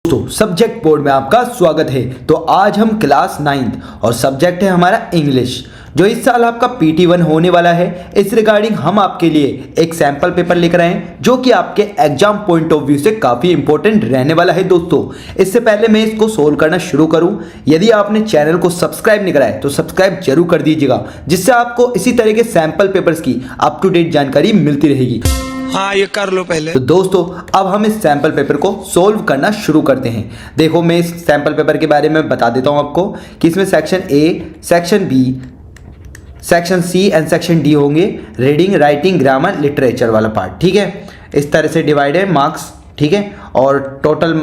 दोस्तों subject board में आपका स्वागत है। तो आज हम क्लास 9th और सब्जेक्ट है हमारा इंग्लिश, जो इस साल आपका PT1 होने वाला है। इस रिगार्डिंग हम आपके लिए एक सैंपल पेपर लिख रहे हैं जो कि आपके एग्जाम पॉइंट ऑफ व्यू से काफ़ी इंपॉर्टेंट रहने वाला है। दोस्तों इससे पहले मैं इसको सोल्व करना शुरू करूं, यदि आपने चैनल को सब्सक्राइब नहीं करा है तो सब्सक्राइब जरूर कर दीजिएगा, जिससे आपको इसी तरह के सैंपल पेपर्स की अप टू डेट जानकारी मिलती रहेगी। हाँ ये कर लो पहले। तो दोस्तों अब हम इस सैंपल पेपर को सोल्व करना शुरू करते हैं। देखो मैं इस सैंपल पेपर के बारे में बता देता हूं आपको कि इसमें section A, section B, section C and section D होंगे। रीडिंग, राइटिंग, ग्रामर, लिटरेचर वाला पार्ट, ठीक है। इस तरह से डिवाइड है मार्क्स, ठीक है। और टोटल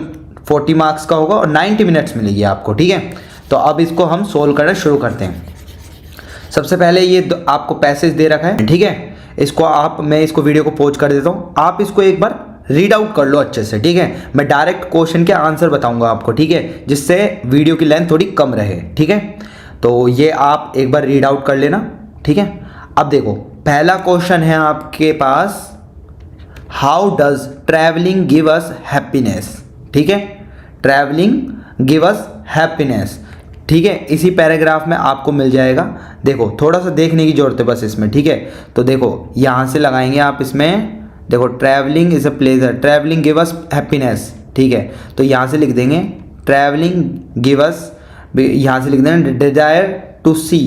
40 मार्क्स का होगा और 90 मिनट्स मिलेगी आपको, ठीक है। तो अब इसको हम सोल्व करना शुरू करते हैं। सबसे पहले ये आपको पैसेज दे रखा है, ठीक है। इसको मैं इसको वीडियो को पॉज कर देता हूँ, आप इसको एक बार रीड आउट कर लो अच्छे से, ठीक है। मैं डायरेक्ट क्वेश्चन के आंसर बताऊंगा आपको, ठीक है, जिससे वीडियो की लेंथ थोड़ी कम रहे, ठीक है। तो ये आप एक बार रीड आउट कर लेना, ठीक है। अब देखो पहला क्वेश्चन है आपके पास, how does travelling give us happiness, ठीक है। ट्रैवलिंग गिव अस हैप्पीनेस, ठीक है। इसी पैराग्राफ में आपको मिल जाएगा। देखो थोड़ा सा देखने की जरूरत है बस इसमें, ठीक है। तो देखो यहाँ से लगाएंगे आप इसमें, देखो travelling is a pleasure, travelling give us happiness, ठीक है। तो यहाँ से लिख देंगे ट्रैवलिंग गिव अस, यहाँ से लिख देंगे डिजायर टू सी,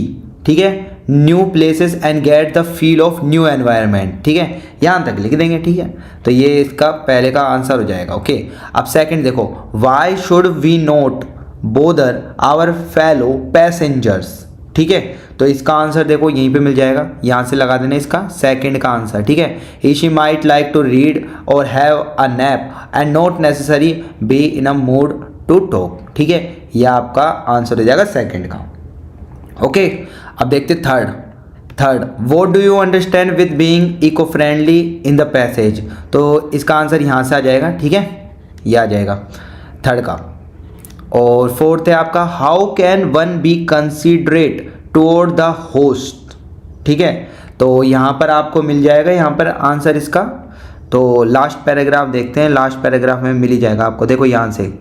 ठीक है, new places and get the feel of new environment, ठीक है। यहाँ तक लिख देंगे, ठीक है। तो ये इसका पहले का आंसर हो जाएगा, ओके। अब सेकंड देखो, why should we not bother our fellow passengers, ठीक है। तो इसका आंसर देखो यहीं पे मिल जाएगा, यहाँ से लगा देना इसका सेकंड का आंसर, ठीक है। He she might like to read और have a nap and not necessary be in a mood to talk, ठीक है। यह आपका आंसर हो जाएगा सेकंड का, ओके। अब देखते third, what do you understand with being eco friendly in the passage. तो इसका आंसर यहाँ से आ जाएगा, ठीक है, यह आ जाएगा थर्ड का। और फोर्थ है आपका, how can one be considerate toward the host, ठीक है। तो यहाँ पर आपको मिल जाएगा यहाँ पर आंसर इसका। तो लास्ट पैराग्राफ देखते हैं, लास्ट पैराग्राफ में मिल ही जाएगा आपको। देखो यहाँ से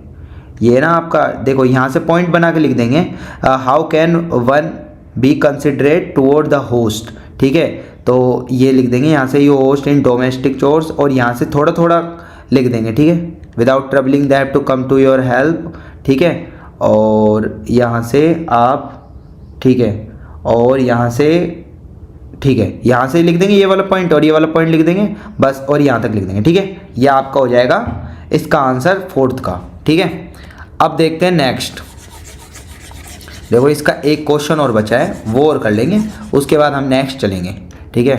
ये ना आपका, देखो यहाँ से पॉइंट बना के लिख देंगे, how can one be considerate toward the host, ठीक है। तो ये लिख देंगे यहाँ से, you host in domestic chores, और यहाँ से थोड़ा थोड़ा लिख देंगे, ठीक है, without troubling that to come to your help, ठीक है। और यहाँ से आप, ठीक है, और यहाँ से, ठीक है, यहाँ से लिख देंगे ये वाला पॉइंट और ये वाला पॉइंट लिख देंगे बस, और यहाँ तक लिख देंगे, ठीक है। यह आपका हो जाएगा इसका आंसर फोर्थ का, ठीक है। अब देखते हैं नेक्स्ट। देखो इसका एक क्वेश्चन और बचा है, वो और कर लेंगे, उसके बाद हम नेक्स्ट चलेंगे, ठीक है।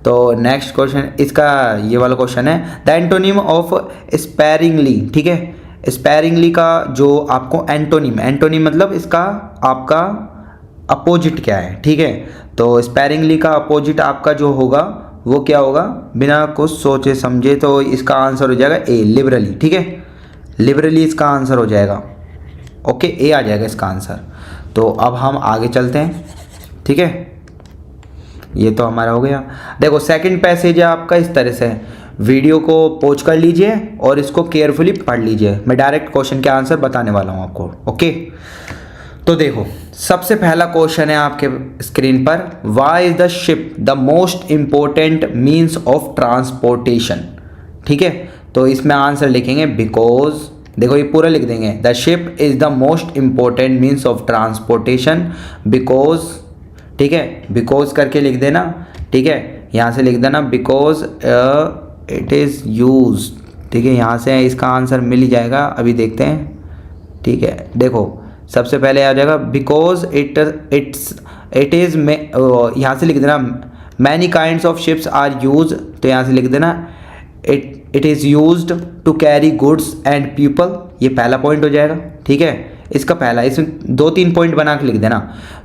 तो नेक्स्ट क्वेश्चन इसका ये वाला क्वेश्चन है, द एंटोनिम ऑफ स्पेरिंगली, ठीक है। स्पेरिंगली का जो आपको एंटोनिम मतलब इसका आपका अपोजिट क्या है, ठीक है। तो स्पेरिंगली का अपोजिट आपका जो होगा वो क्या होगा, बिना कुछ सोचे समझे। तो इसका आंसर हो जाएगा ए, लिबरली, ठीक है। लिबरली इसका आंसर हो जाएगा, ओके, ए आ जाएगा इसका आंसर। तो अब हम आगे चलते हैं, ठीक है। ये तो हमारा हो गया। देखो सेकंड पैसेज है आपका इस तरह से, वीडियो को पॉज कर लीजिए और इसको केयरफुली पढ़ लीजिए। मैं डायरेक्ट क्वेश्चन के आंसर बताने वाला हूँ आपको, ओके। तो देखो सबसे पहला क्वेश्चन है आपके स्क्रीन पर, why is the ship the most important means of transportation, ठीक है। तो इसमें आंसर लिखेंगे बिकॉज, देखो ये पूरा लिख देंगे, the ship is the most important means of transportation because, ठीक है, बिकॉज करके लिख देना, ठीक है। यहाँ से लिख देना बिकॉज इट इज़ यूज, ठीक है। यहाँ से इसका आंसर मिल ही जाएगा, अभी देखते हैं, ठीक है। देखो सबसे पहले आ जाएगा बिकॉज इट इज़, यहाँ से लिख देना many kinds of ships are use, तो यहाँ से लिख देना it is used to carry goods and people, ये पहला पॉइंट हो जाएगा, ठीक है। इसका पहला, इसमें 2-3 पॉइंट बना के लिख देना।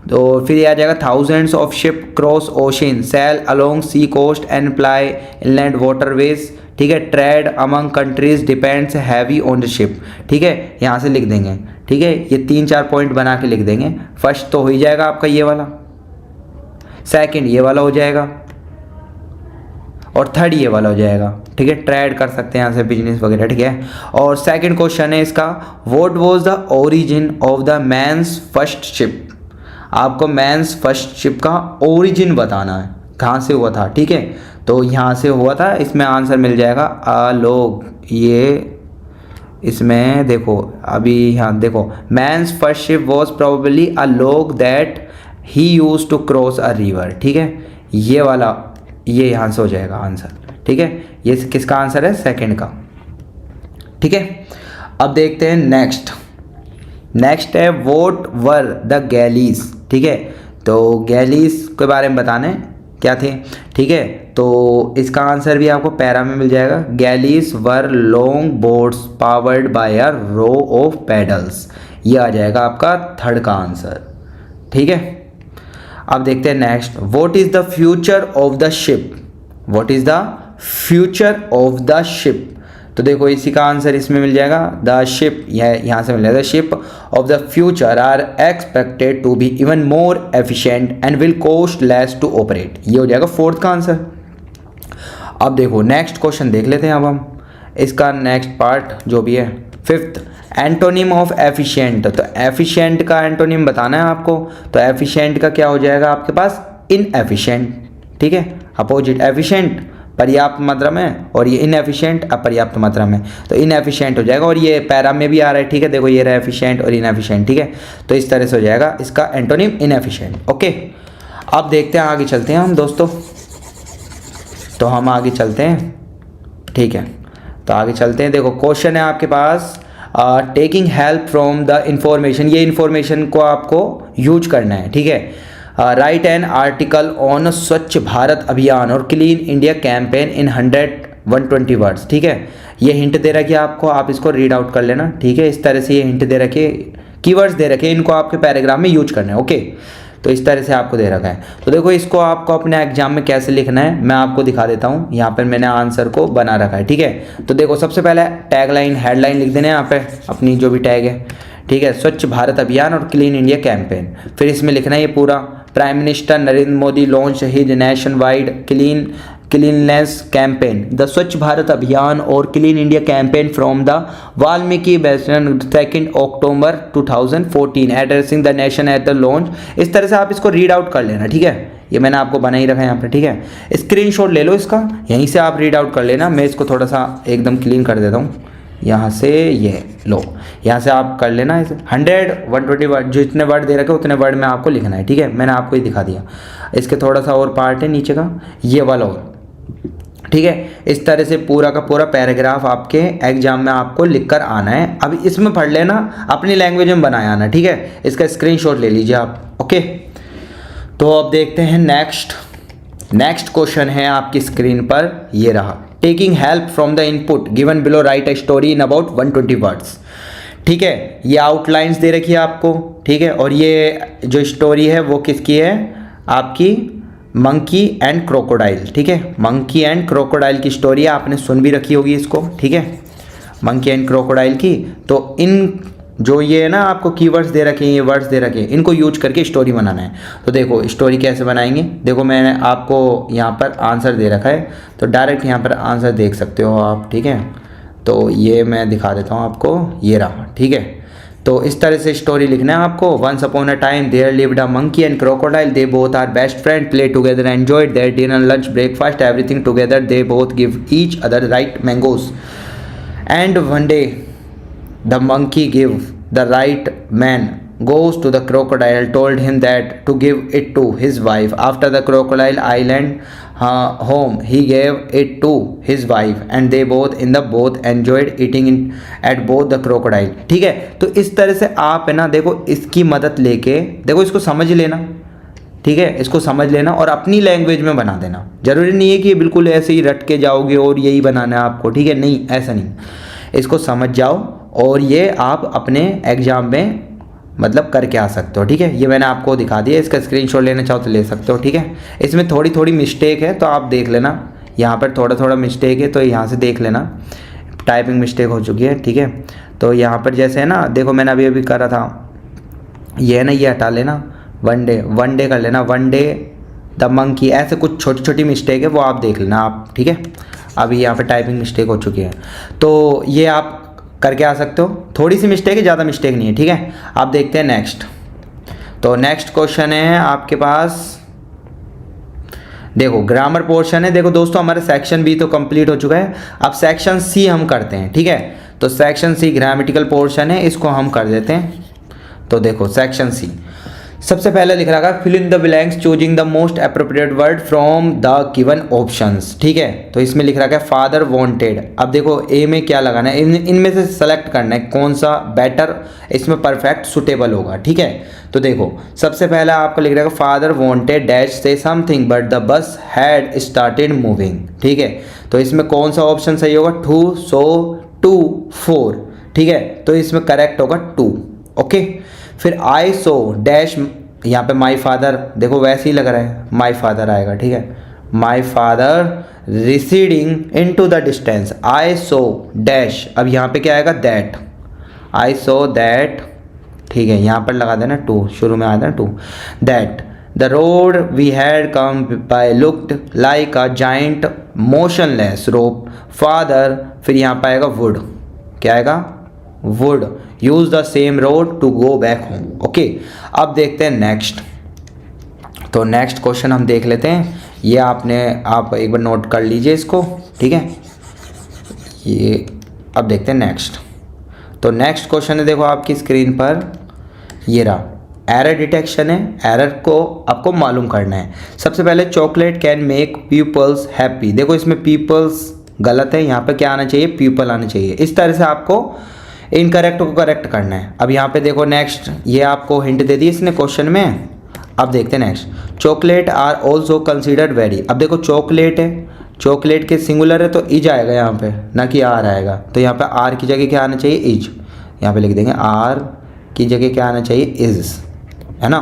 तो फिर ये आ जाएगा thousands of ship cross ocean, sail along sea coast and ply inland waterways, ठीक है। Trade among countries depends heavy on the ship, ठीक है। यहाँ से लिख देंगे, ठीक है। ये 3-4 पॉइंट बना के लिख देंगे। फर्स्ट तो हो ही जाएगा आपका ये वाला, सेकंड ये वाला हो जाएगा, और थर्ड ये वाला हो जाएगा, ठीक है। ट्रेड कर सकते हैं यहाँ से, बिजनेस वगैरह, ठीक है। और सेकंड क्वेश्चन है इसका, what was the origin of the man's first ship. आपको मैन्स फर्स्ट शिप का ओरिजिन बताना है, कहाँ से हुआ था, ठीक है। तो यहाँ से हुआ था, इसमें आंसर मिल जाएगा अलोग। ये इसमें देखो, अभी यहाँ देखो, man's first ship was probably a log that he use to cross a river, ठीक है। ये वाला, ये यहाँ से हो जाएगा आंसर, ठीक है। ये किसका आंसर है, सेकंड का, ठीक है। अब देखते हैं नेक्स्ट है व्हाट वर द गैलीज, ठीक है। तो गैलीज के बारे में बताने क्या थे, ठीक है। तो इसका आंसर भी आपको पैरा में मिल जाएगा। Galleys were long boats powered by a row of paddles, ये आ जाएगा आपका थर्ड का आंसर, ठीक है। अब देखते हैं next, what is the future of the ship. What is the future of the ship, तो देखो इसी का आंसर इसमें मिल जाएगा, द शिप, यहाँ से मिल जाएगा, the ship of the future are expected to be even more efficient and will cost less to operate, ये हो जाएगा फोर्थ का आंसर। अब देखो नेक्स्ट क्वेश्चन देख लेते हैं अब हम इसका नेक्स्ट पार्ट जो भी है, फिफ्थ, एंटोनिम ऑफ एफिशिएंट। तो एफिशिएंट का एंटोनिम बताना है आपको, तो एफिशिएंट का क्या हो जाएगा आपके पास, इनएफिशिएंट, ठीक है। अपोजिट, एफिशिएंट पर्याप्त मात्रा में और ये इनएफिशिएंट अपर्याप्त मात्रा में, तो इनएफिशिएंट हो जाएगा। और ये पैरा में भी आ रहा है, ठीक है, देखो ये रहा एफिशिएंट और इनएफिशिएंट, ठीक है। तो इस तरह से हो जाएगा इसका एंटोनिम इनएफिशिएंट, ओके। अब देखते हैं, आगे चलते हैं हम दोस्तों, तो हम आगे चलते हैं, ठीक है। तो आगे चलते हैं, देखो क्वेश्चन है आपके पास, taking help from the information, ये इंफॉर्मेशन को आपको यूज करना है, ठीक है। राइट एन आर्टिकल ऑन स्वच्छ भारत अभियान और clean India campaign in 120 words, ठीक है। ये हिंट दे रखी है आपको, आप इसको रीड आउट कर लेना, ठीक है। इस तरह से ये हिंट दे रखे, कीवर्ड्स दे रखे, इनको आपके पैराग्राफ में यूज करना है, ओके। तो इस तरह से आपको दे रखा है। तो देखो इसको आपको अपने एग्जाम में कैसे लिखना है मैं आपको दिखा देता हूँ। यहाँ पर मैंने आंसर को बना रखा है, ठीक है। तो देखो सबसे पहले टैग लाइन, हेडलाइन लिख देना है यहाँ पे अपनी जो भी टैग है, ठीक है। स्वच्छ भारत अभियान और क्लीन इंडिया कैंपेन, फिर इसमें लिखना है ये पूरा, prime minister Narendra Modi launch his nationwide cleanness campaign, the Swachh Bharat Abhiyan और clean India campaign from the Valmiki बेसन 2 October 2014 addressing the nation at the launch. इस तरह से आप इसको रीड आउट कर लेना, ठीक है। ये मैंने आपको बना ही रखा है यहाँ पे, ठीक है। स्क्रीनशॉट ले लो इसका, यहीं से आप रीड आउट कर लेना। मैं इसको थोड़ा सा एकदम क्लीन कर देता हूँ, यहाँ से ये लो, यहाँ से आप कर लेना। इसे 120 वर्ड, जो इतने वर्ड दे रखे उतने वर्ड में आपको लिखना है, ठीक है। मैंने आपको ही दिखा दिया। इसके थोड़ा सा और पार्ट है नीचे का, ये वाला और, ठीक है। इस तरह से पूरा का पूरा पैराग्राफ आपके एग्जाम में आपको लिखकर आना है। अब इसमें पढ़ लेना, अपनी लैंग्वेज में बनाए आना, ठीक है। इसका स्क्रीनशॉट ले लीजिए आप, ओके। तो अब देखते हैं नेक्स्ट क्वेश्चन है आपकी स्क्रीन पर, ये रहा, taking help from the input given below right a story in about 120 words, ठीक है। ये आउटलाइंस दे रखी है आपको, ठीक है। और ये जो स्टोरी है वो किसकी है, आपकी मंकी एंड क्रोकोडाइल, ठीक है। मंकी एंड क्रोकोडाइल की स्टोरी है, आपने सुन भी रखी होगी इसको, ठीक है, मंकी एंड क्रोकोडाइल की। तो इन जो ये है ना आपको कीवर्ड्स दे रखे हैं, ये वर्ड्स दे रखे हैं, इनको यूज करके स्टोरी बनाना है। तो देखो स्टोरी कैसे बनाएंगे, देखो मैंने आपको यहाँ पर आंसर दे रखा है, तो डायरेक्ट यहाँ पर आंसर देख सकते हो आप, ठीक है। तो ये मैं दिखा देता हूँ आपको, ये रहा, ठीक है। तो इस तरह से स्टोरी लिखना है आपको। Once upon a time there lived a monkey and crocodile, they both are best friend, play together, enjoyed their dinner, lunch, breakfast, everything together, they both give each other right mangoes, and one day the monkey give the right man goes to the crocodile, told him that to give it to his wife. After the crocodile island home, he gave it to his wife and they both enjoyed eating at both the crocodile, ठीक है। तो इस तरह से आप है ना, देखो इसकी मदद लेके देखो इसको समझ लेना, ठीक है। इसको समझ लेना और अपनी लैंग्वेज में बना देना। जरूरी नहीं है कि बिल्कुल ऐसे ही रट के जाओगे और यही बनाना है आपको, ठीक है, नहीं, ऐसा नहीं। इसको समझ जाओ और ये आप अपने एग्जाम में मतलब करके आ सकते हो, ठीक है। ये मैंने आपको दिखा दिया, इसका स्क्रीनशॉट लेना चाहो तो ले सकते हो, ठीक है। इसमें थोड़ी थोड़ी मिस्टेक है तो आप देख लेना, यहाँ पर थोड़ा थोड़ा मिस्टेक है तो यहाँ से देख लेना, टाइपिंग मिस्टेक हो चुकी है, ठीक है। तो यहाँ पर जैसे है ना, देखो मैंने अभी कर रहा था, ये है ना, ये हटा लेना, वन डे कर लेना, वन डे द मंकी, ऐसे कुछ छोटी छोटी मिस्टेक है वो आप देख लेना आप, ठीक है। अभी यहाँ पे टाइपिंग मिस्टेक हो चुकी है, तो ये आप करके आ सकते हो। थोड़ी सी मिस्टेक है, ज़्यादा मिस्टेक नहीं है, ठीक है। आप देखते हैं नेक्स्ट। तो नेक्स्ट क्वेश्चन है आपके पास, देखो ग्रामर पोर्शन है। देखो दोस्तों हमारे सेक्शन बी तो कंप्लीट हो चुका है, अब सेक्शन सी हम करते हैं, ठीक है। तो सेक्शन सी ग्रामेटिकल पोर्शन है, इसको हम कर देते हैं। तो देखो सेक्शन सी, सबसे पहले लिख रखा है fill in the blanks choosing the most appropriate word from the given options, ठीक है। तो इसमें लिख रखा है फादर वांटेड। अब देखो ए में क्या लगाना है, इनमें से सेलेक्ट करना है कौन सा बेटर इसमें परफेक्ट सुटेबल होगा, ठीक है। तो देखो सबसे पहला आपको लिख रखा है फादर वांटेड डैश से something but the bus had started moving, ठीक है। तो इसमें कौन सा ऑप्शन सही होगा, 2 सो 2 4, ठीक है। तो इसमें करेक्ट होगा 2, ओके। फिर आई सो डैश, यहाँ पे माई फादर, देखो वैसे ही लग रहा है माई फादर आएगा, ठीक है। My father receding into the distance, I saw dash, अब यहाँ पे क्या आएगा दैट, आई सो दैट, ठीक है। यहाँ पर लगा देना 2, शुरू में आया था 2, that the road we had come by looked like a giant motionless rope father, फिर यहाँ पर आएगा वुड, क्या आएगा would use the same road to go back home, okay. अब देखते हैं नेक्स्ट। तो नेक्स्ट क्वेश्चन हम देख लेते हैं, ये आप एक बार नोट कर लीजिए इसको, ठीक है। ये अब देखते हैं नेक्स्ट। तो नेक्स्ट क्वेश्चन है, देखो आपकी स्क्रीन पर ये रहा, एरर डिटेक्शन है, एरर को आपको मालूम करना है। सबसे पहले chocolate can make peoples happy, देखो इसमें पीपल्स गलत है, यहाँ पे क्या आना चाहिए पीपल आना चाहिए। इस तरह से आपको इनकरेक्ट को करेक्ट करना है। अब यहाँ पे देखो नेक्स्ट, ये आपको हिंट दे दी इसने क्वेश्चन में। अब देखते हैं next, chocolate are also considered very, अब देखो चॉकलेट है, चॉकलेट के सिंगुलर है तो इज आएगा यहाँ पे, ना कि आर आएगा। तो यहाँ पे आर की जगह क्या आना चाहिए इज, यहाँ पे लिख देंगे आर की जगह क्या आना चाहिए इज, है ना।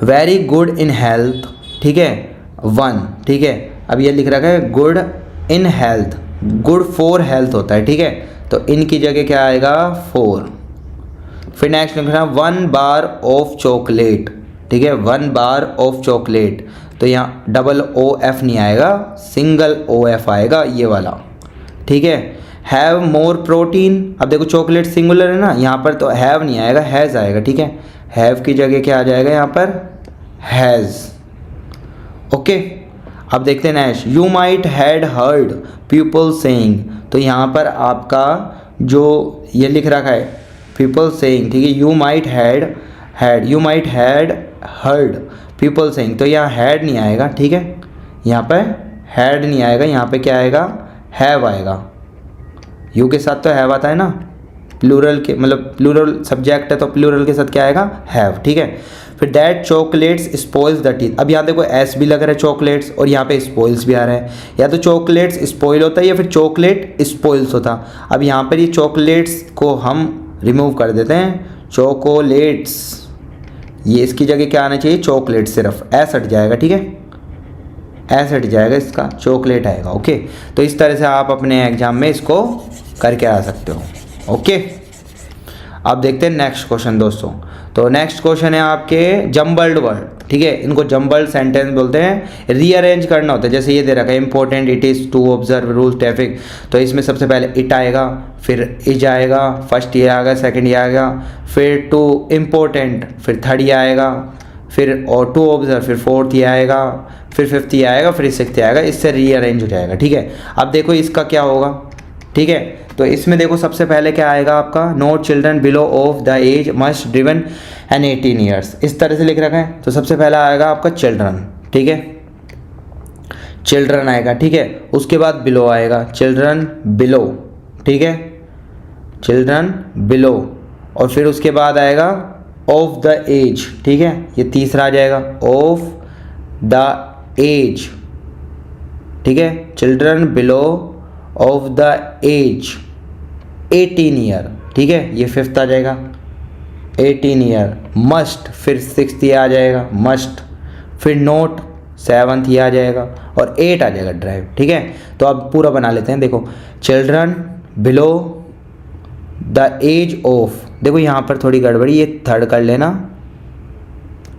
वेरी गुड इन हेल्थ, ठीक है 1, ठीक है। अब ये लिख रखा है good in health, good for health होता है, ठीक है। तो इनकी जगह क्या आएगा 4। फिर नेक्स्ट लिखना 1 बार ऑफ चॉकलेट, ठीक है 1 बार ऑफ चॉकलेट, तो यहाँ डबल ओ एफ नहीं आएगा, सिंगल ओ एफ आएगा ये वाला, ठीक है। हैव मोर प्रोटीन, अब देखो चॉकलेट सिंगुलर है ना, यहाँ पर तो हैव नहीं आएगा हैज़ आएगा, ठीक है। हैव की जगह क्या आ जाएगा यहाँ पर हैज़, ओके। अब देखते हैं next, you might had heard people saying, तो यहाँ पर आपका जो ये लिख रखा है पीपल सेइंग, ठीक है, you might had heard people saying, तो यहाँ हैड नहीं आएगा, ठीक है। यहाँ पर हैड नहीं आएगा, यहाँ पे क्या आएगा हैव आएगा, यू के साथ तो हैव आता है ना, प्लूरल के मतलब प्लूरल सब्जेक्ट है तो प्लूरल के साथ क्या आएगा हैव, ठीक है। फिर that chocolates spoils the teeth, अब यहाँ देखो एस भी लग रहा है चॉकलेट्स और यहाँ पे स्पॉइल्स भी आ रहा है, या तो चॉकलेट्स स्पॉइल होता है या फिर चॉकलेट स्पॉइल्स होता। अब यहाँ पर ये चॉकलेट्स को हम रिमूव कर देते हैं, चॉकोलेट्स, ये इसकी जगह क्या आना चाहिए चॉकलेट, सिर्फ एस हट जाएगा, ठीक है एस हट जाएगा, इसका चॉकलेट आएगा, ओके। तो इस तरह से आप अपने एग्जाम में इसको करके आ सकते हो, ओके। अब देखते हैं नेक्स्ट क्वेश्चन दोस्तों। तो नेक्स्ट क्वेश्चन है आपके जम्बल्ड वर्ड, ठीक है, इनको जम्बल्ड सेंटेंस बोलते हैं, रीअरेंज करना होता है। जैसे ये दे रखा है important it is to observe rule traffic, तो इसमें सबसे पहले इट आएगा, फिर इज आएगा, फर्स्ट ये आएगा, सेकंड ये आएगा, फिर टू इम्पोर्टेंट, फिर थर्ड ये आएगा, फिर और टू ऑब्जर्व, फिर फोर्थ ये आएगा, फिर फिफ्थ ये आएगा, फिर सिक्स्थ आएगा, इससे रीअरेंज हो जाएगा, ठीक है। अब देखो इसका क्या होगा, ठीक है। तो इसमें देखो सबसे पहले क्या आएगा आपका, no children below of the age must driven and 18 years, इस तरह से लिख रखा है। तो सबसे पहला आएगा आपका चिल्ड्रन, ठीक है, चिल्ड्रन आएगा, ठीक है। उसके बाद बिलो आएगा, चिल्ड्रन बिलो, ठीक है, चिल्ड्रन बिलो, और फिर उसके बाद आएगा ऑफ द एज, ठीक है, ये तीसरा आ जाएगा ऑफ द एज, ठीक है, children below of the age 18 year, ठीक है, ये फिफ्थ आ जाएगा 18 ईयर, मस्ट, फिर सिक्स्थ ये आ जाएगा मस्ट, फिर नोट सेवन्थ ये आ जाएगा, और 8 आ जाएगा ड्राइव, ठीक है। तो अब पूरा बना लेते हैं, देखो children below the age of, देखो यहाँ पर थोड़ी गड़बड़ी, ये थर्ड कर लेना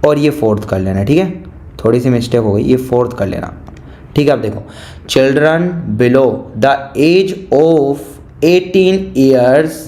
और ये फोर्थ कर लेना, ठीक है, थोड़ी सी मिस्टेक हो गई, ये 4th कर लेना, ठीक है। अब देखो, children below the age of 18 years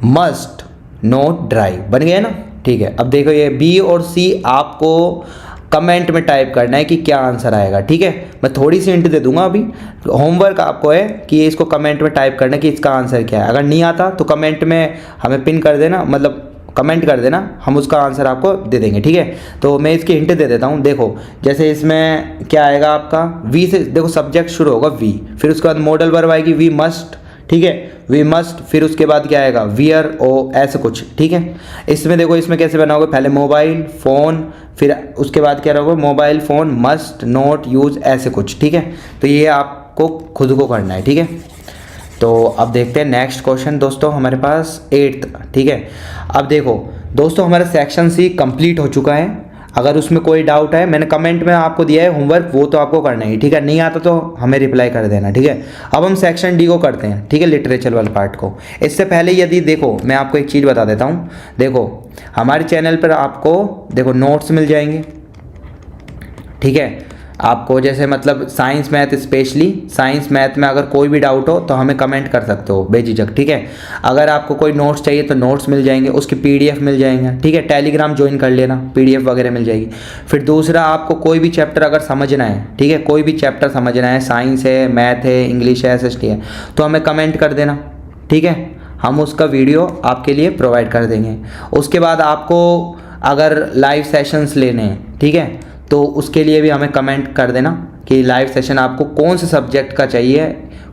must not drive, बन गया ना, ठीक है। अब देखो ये बी और सी आपको कमेंट में टाइप करना है कि क्या आंसर आएगा, ठीक है। मैं थोड़ी सी हिंट दे दूंगा अभी, होमवर्क आपको है कि इसको कमेंट में टाइप करना है कि इसका आंसर क्या है। अगर नहीं आता तो कमेंट में हमें पिन कर देना, मतलब कमेंट कर देना, हम उसका आंसर आपको दे देंगे, ठीक है। तो मैं इसकी हिंट दे देता हूँ। देखो जैसे इसमें क्या आएगा आपका, वी से देखो सब्जेक्ट शुरू होगा वी, फिर उसके बाद मॉडल वर्ब आएगी वी मस्ट, ठीक है, वी मस्ट, फिर उसके बाद क्या आएगा वियर ओ, ऐसे कुछ, ठीक है। इसमें देखो इसमें कैसे बना होगा, पहले मोबाइल फ़ोन, फिर उसके बाद क्या होगा mobile phone must not use, ऐसे कुछ, ठीक है। तो ये आपको खुद को करना है, ठीक है। तो अब देखते हैं नेक्स्ट क्वेश्चन दोस्तों, हमारे पास 8th, ठीक है। अब देखो दोस्तों हमारा सेक्शन सी कंप्लीट हो चुका है। अगर उसमें कोई डाउट है, मैंने कमेंट में आपको दिया है होमवर्क, वो तो आपको करना ही, ठीक है। नहीं आता तो हमें रिप्लाई कर देना, ठीक है। अब हम सेक्शन डी को करते हैं, ठीक है, लिटरेचर वाले पार्ट को। इससे पहले यदि देखो मैं आपको एक चीज़ बता देता हूँ, देखो हमारे चैनल पर आपको देखो नोट्स मिल जाएंगे, ठीक है। आपको जैसे मतलब science math, specially science math में अगर कोई भी डाउट हो तो हमें कमेंट कर सकते हो बेझिझक, ठीक है। अगर आपको कोई नोट्स चाहिए तो नोट्स मिल जाएंगे, उसके पीडीएफ मिल जाएंगे, ठीक है। टेलीग्राम ज्वाइन कर लेना, पीडीएफ वगैरह मिल जाएगी। फिर दूसरा, आपको कोई भी चैप्टर अगर समझना है, ठीक है, कोई भी चैप्टर समझना है, साइंस है, मैथ है, इंग्लिश है, एसएसटी है, तो हमें कमेंट कर देना, ठीक है। हम उसका वीडियो आपके लिए प्रोवाइड कर देंगे। उसके बाद आपको अगर लाइव सेशंस लेने हैं, ठीक है, तो उसके लिए भी हमें कमेंट कर देना कि लाइव सेशन आपको कौन से सब्जेक्ट का चाहिए,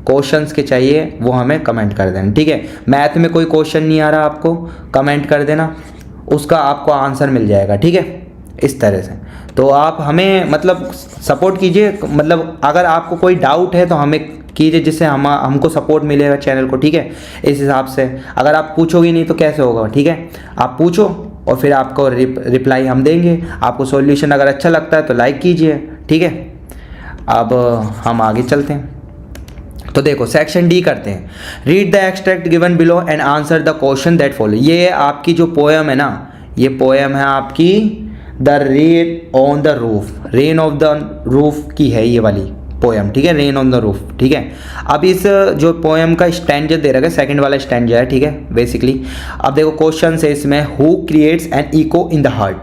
क्वेश्चंस के चाहिए, वो हमें कमेंट कर देना, ठीक है। मैथ में कोई क्वेश्चन नहीं आ रहा आपको, कमेंट कर देना, उसका आपको आंसर मिल जाएगा, ठीक है। इस तरह से तो आप हमें मतलब सपोर्ट कीजिए, मतलब अगर आपको कोई डाउट है तो हमें कीजिए, जिससे हमको सपोर्ट मिलेगा चैनल को, ठीक है। इस हिसाब से अगर आप पूछोगे नहीं तो कैसे होगा, ठीक है। आप पूछो और फिर आपको रिप्लाई हम देंगे। आपको सॉल्यूशन अगर अच्छा लगता है तो लाइक कीजिए, ठीक है। अब हम आगे चलते हैं। तो देखो सेक्शन डी करते हैं। Read the extract given below and answer the question that follow. ये आपकी जो पोएम है ना, ये पोएम है आपकी the rain on the roof, rain of the roof की है ये वाली पोएम, ठीक है, रेन ऑन द रूफ, ठीक है। अब इस जो पोएम का स्टैंजा दे रखा है, सेकंड वाला स्टैंजा है, ठीक है, बेसिकली। अब देखो क्वेश्चन है इसमें, who creates an echo in the heart,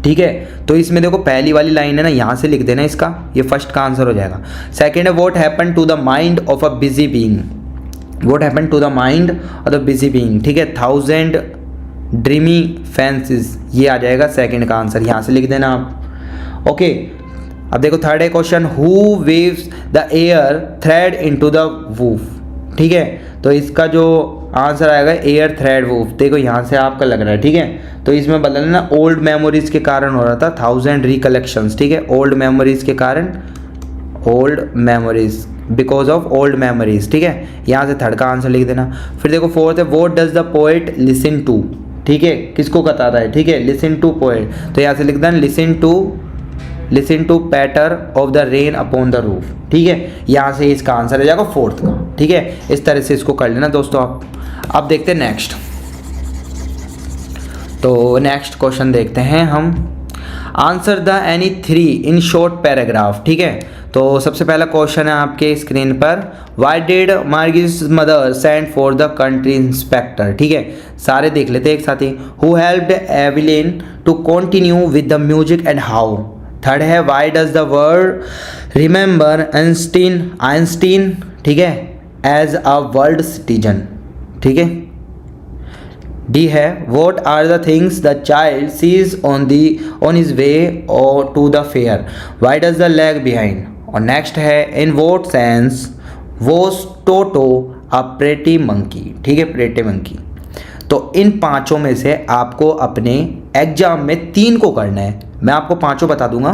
ठीक है। तो इसमें देखो पहली वाली लाइन है ना, यहाँ से लिख देना इसका, ये फर्स्ट का आंसर हो जाएगा। सेकंड है what happen to the mind of a busy being, what happen to the mind of the busy being, ठीक है, 1000 ड्रीमी फैंसीज, ये आ जाएगा सेकंड का आंसर, यहाँ से लिख देना आप, ओके। अब देखो थर्ड है question, who waves the air thread into the woof, ठीक है। तो इसका जो आंसर आएगा एयर थ्रेड वूफ, देखो यहाँ से आपका लग रहा है, ठीक है। तो इसमें बदलना ना, ओल्ड मेमोरीज के कारण हो रहा था, 1000 रिकलेक्शंस, ठीक है, ओल्ड मेमोरीज के कारण, old memories, because of old memories, ठीक है। यहाँ से थर्ड का आंसर लिख देना। फिर देखो फोर्थ है, what does the poet listen to, ठीक है, किसको बताता है, ठीक है, लिसन टू पोएट, तो यहाँ से लिख देना listen to patter of the rain upon the roof, ठीक है। यहाँ से इसका आंसर आ जाएगा फोर्थ का, ठीक है। इस तरह से इसको कर लेना दोस्तों आप। अब देखते हैं नेक्स्ट। तो नेक्स्ट क्वेश्चन देखते हैं हम, answer the any 3 in short paragraph, ठीक है। तो सबसे पहला क्वेश्चन है आपके स्क्रीन पर, why did Margie's mother send for the country inspector, ठीक है। सारे देख लेते हैं एक साथ ही। Who helped Evelyn to continue with the music and how. Third है, why does the world remember Einstein, ठीक है, एज अ वर्ल्ड सिटीजन, ठीक है। डी है, what are the things the child sees on his way और to the fair, why does the lag behind. और next है, in what sense was Toto a pretty monkey, ठीक है, pretty monkey. तो इन पांचों में से आपको अपने एग्जाम में 3 को करना है। मैं आपको पांचों बता दूंगा,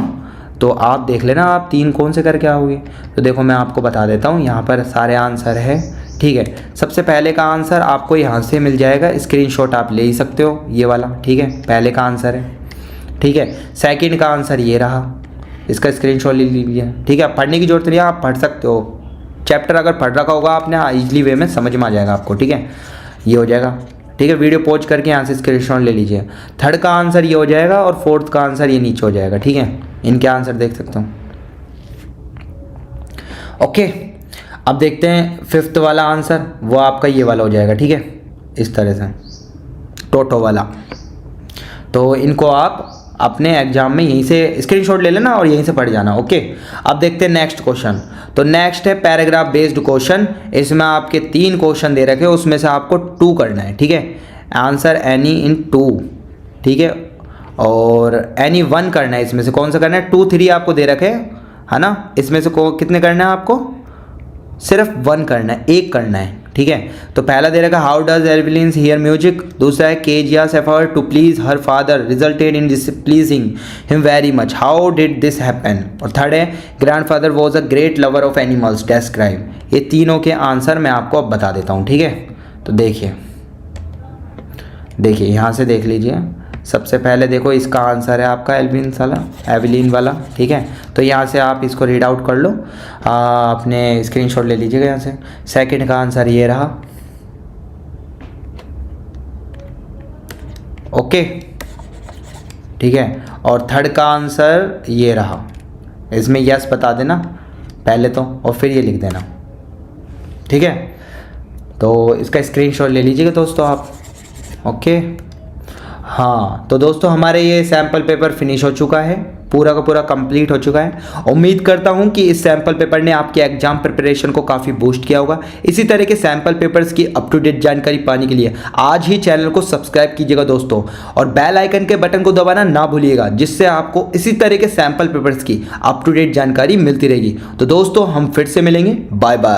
तो आप देख लेना आप 3 कौन से करके आओगे। तो देखो मैं आपको बता देता हूँ, यहाँ पर सारे आंसर है, ठीक है। सबसे पहले का आंसर आपको यहाँ से मिल जाएगा, स्क्रीनशॉट आप ले ही सकते हो, ये वाला, ठीक है, पहले का आंसर है, ठीक है। सेकंड का आंसर ये रहा, इसका स्क्रीनशॉट ले लीजिए, ठीक है। पढ़ने की जरूरत नहीं है, आप पढ़ सकते हो, चैप्टर अगर पढ़ रखा होगा आपने ईजिली वे में समझ में आ जाएगा आपको, ठीक है, ये हो जाएगा। ठीक है, वीडियो पॉज करके यहाँ से स्क्रीनशॉट ले लीजिए। थर्ड का आंसर ये हो जाएगा और फोर्थ का आंसर ये नीचे हो जाएगा। ठीक है, इनके आंसर देख सकता हूँ। ओके, अब देखते हैं फिफ्थ वाला आंसर, वो आपका ये वाला हो जाएगा। ठीक है, इस तरह से टोटो वाला। तो इनको आप अपने एग्जाम में यहीं से स्क्रीनशॉट ले लेना और यहीं से पढ़ जाना। ओके, अब देखते हैं नेक्स्ट क्वेश्चन। तो नेक्स्ट है पैराग्राफ बेस्ड क्वेश्चन। इसमें आपके 3 क्वेश्चन दे रखे, उसमें से आपको 2 करना है। ठीक है, आंसर एनी इन 2। ठीक है, और एनी 1 करना है। इसमें से कौन सा करना है? 2, 3 आपको दे रखे है ना, इसमें से कितने करना है आपको? सिर्फ 1 करना है, 1 करना है। ठीक है, तो पहला दे रखा how does Evelyn hear music. दूसरा है Kezia's effort to please her father resulted in displeasing him very much, how did this happen. और थर्ड है grandfather was a great lover of animals, describe. ये तीनों के आंसर मैं आपको अब बता देता हूँ। ठीक है, तो देखिए यहाँ से देख लीजिए। सबसे पहले देखो इसका आंसर है आपका एवलिन वाला। ठीक है, तो यहाँ से आप इसको रीड आउट कर लो, अपने स्क्रीनशॉट ले लीजिएगा यहाँ से। सेकंड का आंसर ये रहा। ओके, ठीक है, और थर्ड का आंसर ये रहा। इसमें यस बता देना पहले तो, और फिर ये लिख देना। ठीक है, तो इसका स्क्रीनशॉट ले लीजिएगा दोस्तों आप। ओके, हाँ, तो दोस्तों हमारे ये सैम्पल पेपर फिनिश हो चुका है, पूरा का पूरा कंप्लीट हो चुका है। उम्मीद करता हूँ कि इस सैम्पल पेपर ने आपके एग्जाम प्रिपरेशन को काफ़ी बूस्ट किया होगा। इसी तरह के सैम्पल पेपर्स की अप टू डेट जानकारी पाने के लिए आज ही चैनल को सब्सक्राइब कीजिएगा दोस्तों, और बेल आइकन के बटन को दबाना ना भूलिएगा, जिससे आपको इसी तरह के सैम्पल पेपर्स की अप टू डेट जानकारी मिलती रहेगी। तो दोस्तों हम फिर से मिलेंगे, बाय बाय।